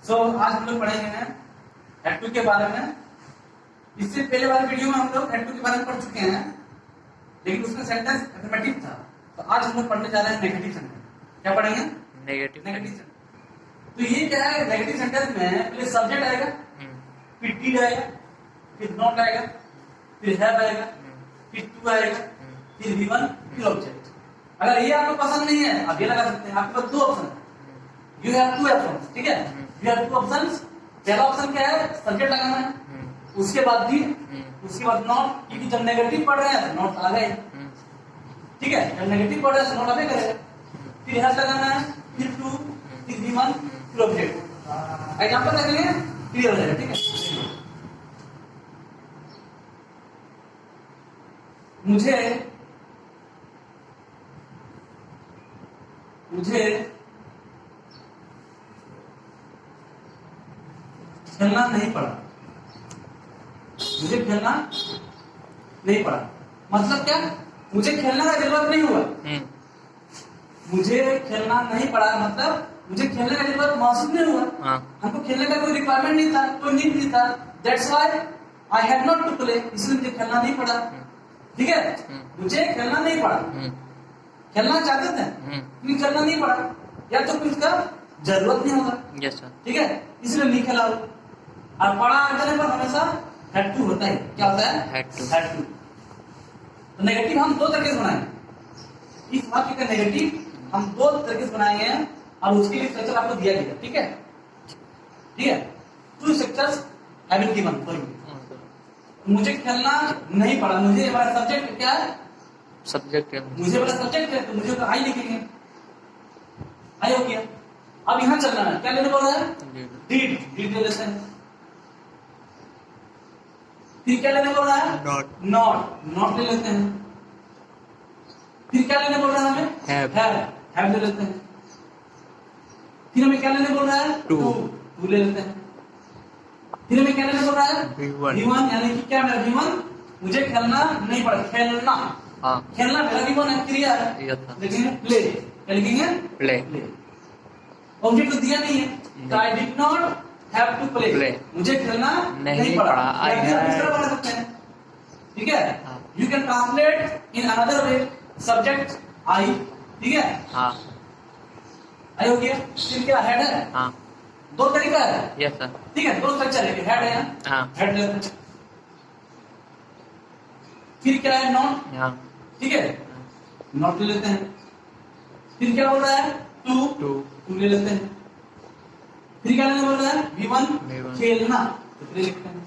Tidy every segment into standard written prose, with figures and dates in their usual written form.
आज हम लोग पढ़ेंगे हेड टू के बारे में। इससे पहले वाले वीडियो में हम लोग हेड टू के बारे में पढ़ चुके हैं, लेकिन उसमें सेंटेंस अफर्मेटिव था। तो आज हम लोग पढ़ने जा रहे हैं नेगेटिव सेंटेंस। क्या पढ़ेंगे? Negative sentence. तो ये क्या है, नेगेटिव सेंटेंस में पहले सब्जेक्ट आएगा, फिर डिड आएगा, फिर नॉट आएगा, फिर हैव आएगा, फिर टू आएगा, फिर वी1, फिर ऑब्जेक्ट। अगर ये आपको पसंद नहीं है आप ये लगा सकते हैं। आपके पास दो ऑप्शन है, यू हैव टू ऑप्शंस। ठीक है, यू हैव टू ऑप्शंस। पहला ऑप्शन क्या है, सब्जेक्ट लगाना है, उसके बाद डिड, उसके बाद नॉट, क्योंकि जब नेगेटिव पढ़ रहे हैं तो नॉट आ गए। ठीक है, जब नेगेटिव पढ़ रहे हैं तो नॉट आगे करेगा, फिर हैव लगाना है, फिर टू, फिर वी1, फिर ऑब्जेक्ट। एग्जांपल देखेंगे क्लियर हो जाएगा। ठीक है, मुझे खेलना नहीं पड़ा। मुझे खेलना नहीं पड़ा मतलब क्या? मुझे खेलने का जरूरत नहीं हुआ। मुझे खेलना नहीं पड़ा मतलब मुझे खेलने का जरूरत महसूस नहीं हुआ। हमको खेलने का कोई रिक्वायरमेंट नहीं था, कोई नीड नहीं था। That's why I had not to play, इसलिए मुझे खेलना नहीं पड़ा। ठीक है, मुझे खेलना नहीं पड़ा। खेलना चाहते थे लेकिन खेलना नहीं पड़ा, या तो कुछ का जरूरत नहीं होगा। Yes sir. ठीक है, इसलिए नहीं खेला। और पढ़ा आने पर हमेशा हेड टू होता है। क्या होता है? Head to. तो नेगेटिव हम दो तरीके से बनाएंगे। इस वाक्य का नेगेटिव हम दो तरीके से बनाएंगे और उसके लिए स्ट्रक्चर आपको दिया गया। ठीक है, ठीक है, two structures have been given for you. मुझे खेलना नहीं पड़ा, मुझे हमारा सब्जेक्ट क्या है? सब्जेक्ट है। मुझे वाला सब्जेक्ट है तो मुझे तो आई लिखेंगे, आई हो गया। अब यहां चलना है, क्या लेने बोल रहा है? डिड। डिड ले लेते हैं। फिर क्या लेने बोल रहा है? नॉट ले लेते हैं। फिर क्या लेने बोल रहा है हमें? हैव ले लेते हैं। फिर हमें क्या लेने बोल रहा है? टू ले लेते हैं। फिर हमें क्या लेने बोल रहा है? वी1, यानी कि क्या मेरा वी1? मुझे खेलना नहीं पड़ा। खेलना, खेलना मेरा वी1 है, क्रिया है, लेकिन प्ले। क्या लिखेंगे? प्ले। ऑब्जेक्ट तो दिया नहीं है, तो I did not have to play. मुझे खेलना नहीं पड़ा। इस तरह बना सकते हैं। ठीक है, you can translate in another way, subject I. ठीक है, आई हो गया। फिर क्या हेड है? दो तरीका है। Yes sir. ठीक है, दो स्ट्रक्चर है, हेड है, हेड लेते हैं। फिर क्या है? नॉट। ठीक है, नॉट ले लेते हैं। फिर क्या बोल रहा है? टू ले लेते हैं। फिर क्या लेने बोल रहा है? वी1, खेलना, तो प्ले लिखते हैं।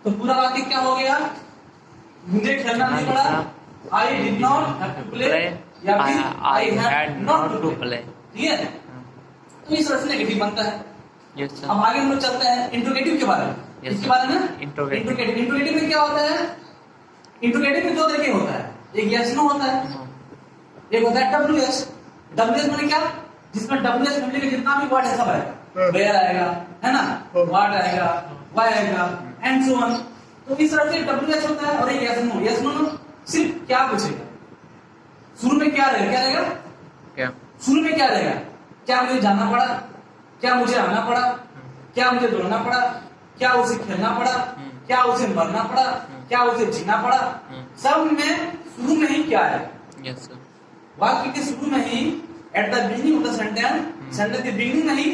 तो पूरा वाक्य क्या हो गया? मुझे खेलना नहीं पड़ा, I did not have to play, या फिर I had not to play. ठीक है, तो इस तरह से नेगेटिव बनता है। Yes sir. अब आगे हम लोग चलते हैं इंट्रोगेटिव के बारे में। इसके बारे में इंट्रोगेटिव में क्या होता है? इंट्रोगेटिव में दो तरीके होता है, एक यस नो होता है, एक होता है डब्ल्यूएस। डब्ल्यूएस माने क्या? जिसमें डब्ल्यूएस फैमिली के जितना भी वर्ड है सब आएगा। वेयर आएगा, है ना, व्हाट आएगा, व्हाई आएगा, एंड सो ऑन। तो इस तरह से डब्ल्यूएस होता है। और एक यस नो। यस नो सिर्फ क्या पूछेगा, शुरू में क्या रहेगा? क्या रहेगा? क्या शुरू में क्या रहेगा? क्या मुझे जाना पड़ा, क्या मुझे आना पड़ा, क्या मुझे दौड़ना पड़ा, क्या उसे खेलना पड़ा, क्या उसे मरना पड़ा, क्या उसे जीना पड़ा। सब में शुरू में ही क्या है? Yes sir. वाक्य के शुरू में ही, at the beginning of the sentence, sentence के बिगिनिंग में ही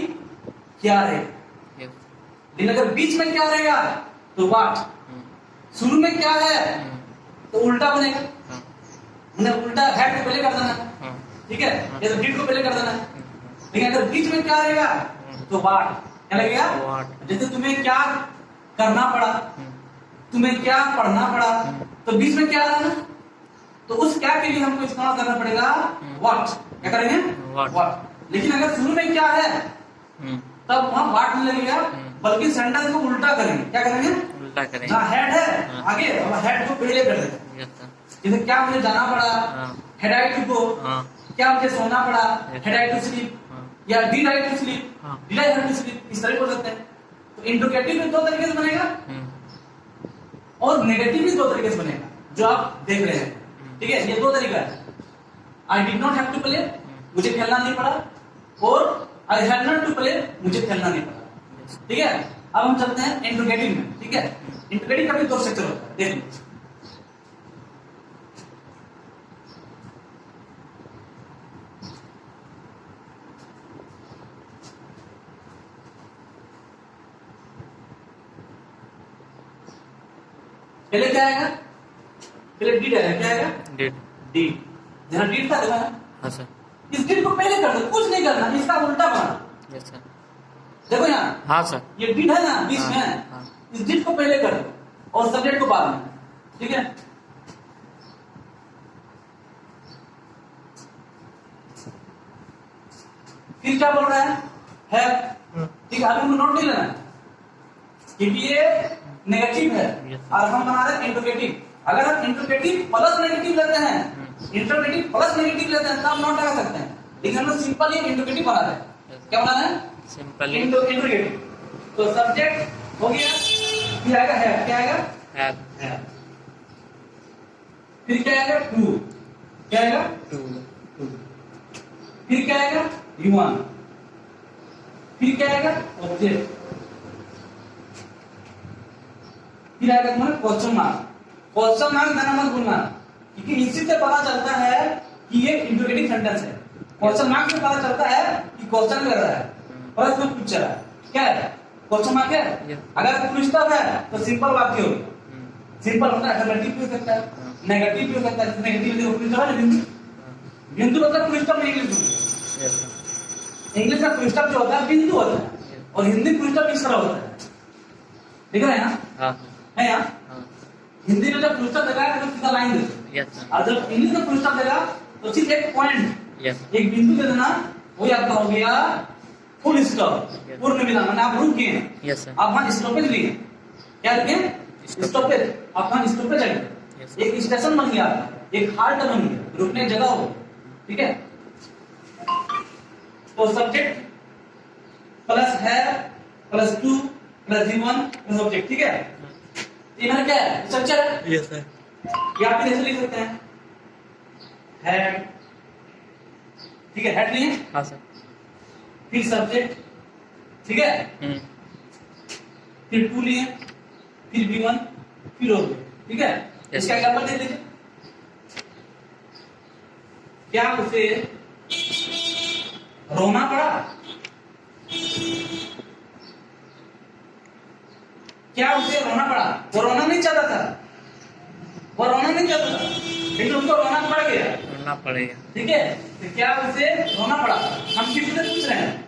क्या रहेगा। लेकिन अगर बीच में क्या रहेगा तो व्हाट। शुरू में क्या है तो उल्टा बनेगा, मतलब उल्टा हेड को पहले कर देना। ठीक है, या तो डिड को पहले कर देना। लेकिन अगर बीच में क्या रहेगा तो व्हाट। क्या लगेगा? जैसे तुम्हें क्या करना पड़ा, तुम्हें क्या पढ़ना पड़ा, तो बीच में क्या रहना, तो उस क्या के लिए हमको इस्तेमाल करना पड़ेगा व्हाट। क्या करेंगे? व्हाट। लेकिन अगर शुरू में क्या है तब वहां व्हाट नहीं लगेगा, बल्कि सेंटेंस को उल्टा करेंगे। क्या करेंगे? उल्टा करेंगे। जहाँ हेड है आगे, अब हेड को पहले कर देंगे। जैसे क्या मुझे जाना पड़ा, हेड आई टू गो। क्या मुझे सोना पड़ा, हेड आई टू स्लीप, या did I to sleep, did I have to sleep. इस तरह बोल सकते हैं। तो इंट्रोगेटिव में दो तरीके से बनेगा और नेगेटिव भी दो तरीके से बनेगा, जो आप देख रहे हैं। ठीक है, ये दो तरीका है। I did not have to play, मुझे खेलना नहीं पड़ा, और I had not to play, मुझे खेलना नहीं पड़ा। Yes. ठीक है, अब हम चलते हैं इंट्रोगेटिव में। ठीक है, इंट्रोगेटिव का भी 2 स्ट्रक्चर होता है, देख लो। पहले क्या आएगा? पहले डीड आएगा। क्या आएगा? Did. डीड। जहां डीड था देखा है? हाँ सर। इस डीड को पहले कर दो, कुछ नहीं करना, इसका उल्टा बना। Yes sir. देखो यहाँ, हाँ सर। ये डीड है ना बीच हाँ, में, हाँ। इस डीड को पहले कर दो और सब्जेक्ट को बाद में। ठीक है, फिर क्या बोल रहा है? ठीक है, अभी हमको नोट नहीं लेना है क्योंकि ये नेगेटिव है Yes. और हम बना रहे हैं इंट्रोगेटिव। अगर हम इंट्रोगेटिव प्लस नेगेटिव लेते हैं, इंट्रोगेटिव प्लस नेगेटिव लेते हैं, तो हम नोट लगा सकते हैं, लेकिन हम लोग सिंपल ही इंट्रोगेटिव बना रहे हैं। Yes. क्या बना रहे हैं? Simply interrogative. तो सब्जेक्ट हो गया, फिर आएगा है, क्या आएगा? have है। फिर क्या आएगा? टू। क्या आएगा? to. फिर क्या आएगा? ह्यूमन। फिर क्या आएगा? ऑब्जेक्ट। फिर आएगा तुम्हारा क्वेश्चन मार्क। क्वेश्चन मार्क देना मत भूलना, क्योंकि इससे पता चलता है कि ये इंट्रोगेटिव सेंटेंस है। क्वेश्चन मार्क से पता चलता है कि क्वेश्चन कर रहा है, प्रश्न पूछ रहा है। क्या है? क्वेश्चन मार्क है। Yes. अगर फुल स्टॉप है तो सिंपल वाक्य होगा। सिंपल होता है, अफर्मेटिव भी हो सकता है, नेगेटिव भी हो सकता है। नेगेटिव में फुल स्टॉप है, बिंदु। बिंदु मतलब फुल स्टॉप नहीं, इंग्लिश में। Yes sir. इंग्लिश का फुल स्टॉप जो होता है बिंदु होता है, और हिंदी फुल स्टॉप इस तरह होता है। दिख रहा है यहाँ? हाँ है यहाँ? हाँ। हिंदी में जब फुल स्टॉप देगा तो सीधा लाइन देते हैं, Yes sir. और जब इंग्लिश में फुल स्टॉप देगा तो सिर्फ एक पॉइंट, Yes. एक बिंदु दे देना, वही आपका हो गया फुल स्टॉप, पूर्ण विराम। मैंने आप रुक गए, Yes sir. आप वहां स्टॉपेज लिए। क्या लिखे? Stop. स्टॉपेज। आप वहां स्टॉपेज आए, Yes. एक स्टेशन बन गया, एक हाल्ट बन गया, रुकने की जगह हो। ठीक है, तो सब्जेक्ट प्लस है plus two plus human plus object. ठीक है, इधर क्या है? स्ट्रक्चर है। Yes sir. ये आप भी ऐसे लिख सकते हैं, हेड। ठीक है, हेड लिए, हाँ सर। फिर सब्जेक्ट। ठीक है, फिर टू लिए, फिर V1, फिर ऑब्जेक्ट। ठीक है, Yes. इसका एग्जांपल दे दीजिए। क्या उसे रोना पड़ा? क्या उसे रोना पड़ा? वो रोना नहीं चाहता था, वो रोना नहीं चाहता था, लेकिन उसको रोना पड़ गया। रोना पड़ेगा। ठीक है, तो क्या उसे रोना पड़ा? हम किसी से पूछ रहे हैं,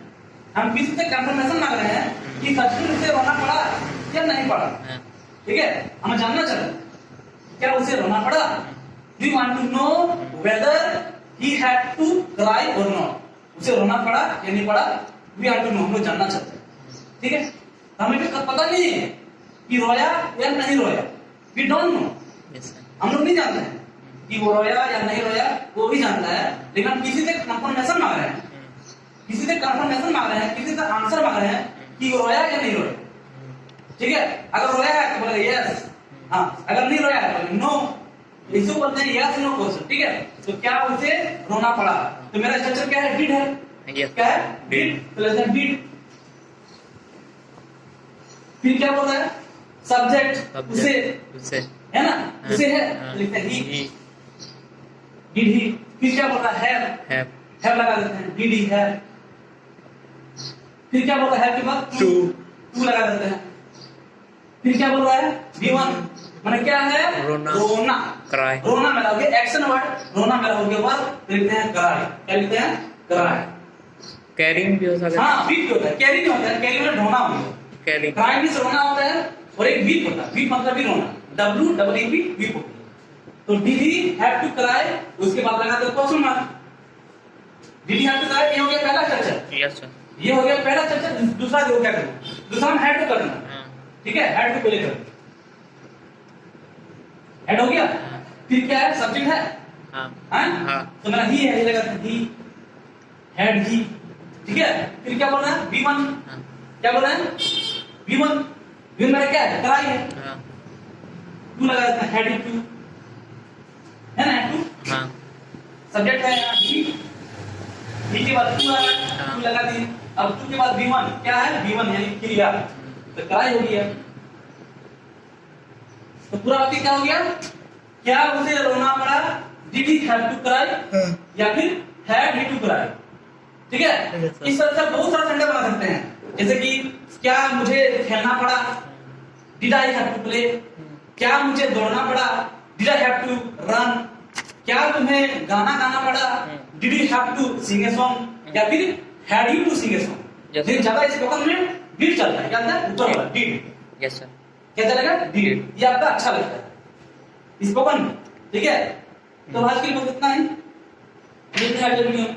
हम किसी से कंफर्मेशन मांग रहे हैं कि सच में उसे रोना पड़ा या नहीं पड़ा। हाँ। ठीक है, हमें जानना चाहिए क्या उसे रोना पड़ा। We want to know whether he had to cry और नॉट। उसे रोना पड़ा या नहीं पड़ा, वी वांट टू नो, हम लोग जानना चाहते हैं। ठीक है, हमें भी पता नहीं है कि रोया या नहीं रोया, we don't know. Yes sir. हम लोग नहीं जानते हैं कि वो रोया या नहीं रोया, वो भी जानता है, लेकिन हम किसी से कंफर्मेशन मांग रहे हैं, किसी से कंफर्मेशन मांग रहे हैं, किसी से आंसर मांग रहे हैं कि वो रोया या नहीं रोया। ठीक है, अगर रोया है तो बोले यस, हाँ, अगर नहीं रोया है तो नो। इसको बोलते हैं यस नो क्वेश्चन। ठीक है, तो क्या उसे रोना पड़ा? तो मेरा स्ट्रक्चर क्या है? डिड है। Yes. क्या है? Did plus did. फिर क्या बोल रहा है? सब्जेक्ट उसे, उसे है ना, हाँ, उसे है, हाँ, लिखते हैं ही। he did he. फिर क्या बोल रहा है? हैव। have हैव लगा देते हैं, डिड ही हैव। फिर क्या बोल रहा है? के बाद to टू लगा देते हैं। फिर क्या बोल रहा है? V1 माने क्या है? रोना। रोना। cry रोना मेरा हो गया एक्शन वर्ड, रोना मेरा हो गया वर्ब, लिखते हैं क्राई। क्या लिखते हैं? क्राई। carrying भी हो सकता है। हाँ, वीक होता है, कैरी नहीं होता है, कैरी में ढोना होता है। carrying क्राई भी रोना होता है, और एक वीक होता है, वीक मतलब भी रोना, WEEP वीक होती है। तो did he have to cry, उसके बाद लगा दो question mark. Did he have to cry, ये हो गया पहला स्ट्रक्चर। Yes sir. ये हो गया पहला स्ट्रक्चर। दूसरा जो क्या करना? दूसरा हम हैड टू करना। हाँ। ठीक है, हैड टू पहले करना। ऐड हो गया। फिर क्या है? सब्जेक्ट है। हाँ। हाँ? हाँ। तो मेरा ही है, ये लगा था ही, हैड ही। ठीक है, फिर क्या बोल रहा है? V1। हाँ। क्या बोल रहा है? V1 मेरा क्या है? क्राई है। हाँ। टू लगा देता है, हैड टू, है ना, टू। हाँ। सब्जेक्ट है यहाँ ही, V के बाद टू आ रहा है, हाँ। टू लगा दिए। अब टू के बाद V1 क्या है, V1 यानी क्रिया, तो कराई हो गया। तो पूरा वाक्य क्या हो गया, क्या उसे रोना पड़ा, did he have to cry, या फिर हैड ही टू क्राई। ठीक है, Yes, sir. इस तरह से बहुत सारा सेंटेंस बना सकते हैं, जैसे कि क्या मुझे खेलना पड़ा, did I have to play, क्या मुझे दौड़ना पड़ा, did I have to run, क्या तुम्हें गाना गाना पड़ा, did you have to sing a song, या फिर had you to sing a song. Yes, लेकिन sir. ज्यादा इस वक्त में डिड चलता है, क्या चलता है, ऊपर वाला डिड, यस सर। क्या चलेगा, डिड, ये आपका अच्छा लगता है स्पोकन में। ठीक है, तो आज के लिए बस इतना ही, मिलते हैं अगले वीडियो में।